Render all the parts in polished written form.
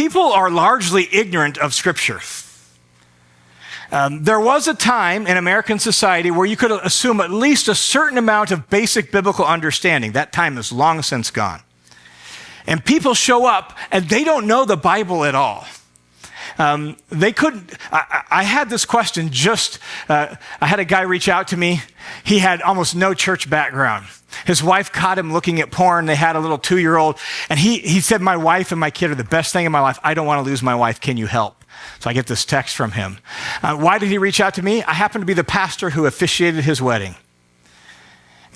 people are largely ignorant of Scripture. There was a time in American society where you could assume at least a certain amount of basic biblical understanding. That time is long since gone. And people show up and they don't know the Bible at all. I had this question I had a guy reach out to me. He had almost no church background. His wife caught him looking at porn. They had a little 2-year-old. And he said, my wife and my kid are the best thing in my life. I don't want to lose my wife. Can you help? So I get this text from him. Why did he reach out to me? I happen to be the pastor who officiated his wedding.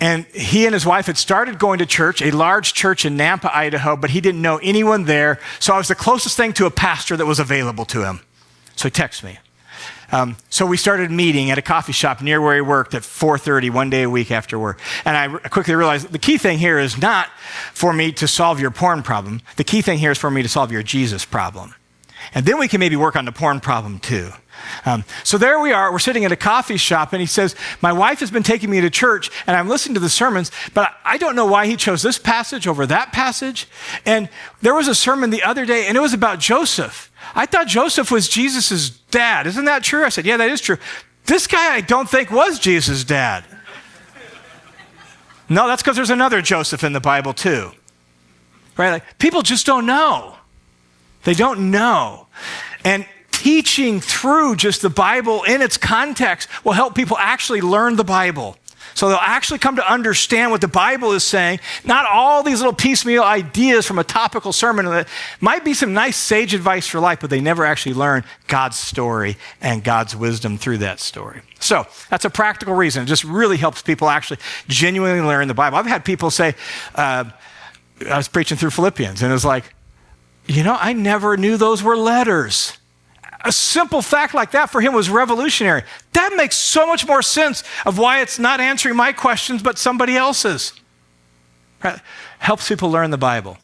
And he and his wife had started going to church, a large church in Nampa, Idaho, but he didn't know anyone there. So I was the closest thing to a pastor that was available to him. So he texted me. So we started meeting at a coffee shop near where he worked at 4:30 one day a week after work. And I quickly realized the key thing here is not for me to solve your porn problem. The key thing here is for me to solve your Jesus problem. And then we can maybe work on the porn problem too. So there we are, we're sitting at a coffee shop, and he says, my wife has been taking me to church, and I'm listening to the sermons, but I don't know why he chose this passage over that passage. And there was a sermon the other day, and it was about Joseph. I thought Joseph was Jesus' dad. Isn't that true? I said, yeah, that is true. This guy I don't think was Jesus' dad. No, that's because there's another Joseph in the Bible too. Right? Like, people just don't know. They don't know. And teaching through just the Bible in its context will help people actually learn the Bible. So they'll actually come to understand what the Bible is saying, not all these little piecemeal ideas from a topical sermon that might be some nice sage advice for life, but they never actually learn God's story and God's wisdom through that story. So that's a practical reason. It just really helps people actually genuinely learn the Bible. I've had people say, I was preaching through Philippians, and it was like, I never knew those were letters. A simple fact like that for him was revolutionary. That makes so much more sense of why it's not answering my questions, but somebody else's. Right? Helps people learn the Bible.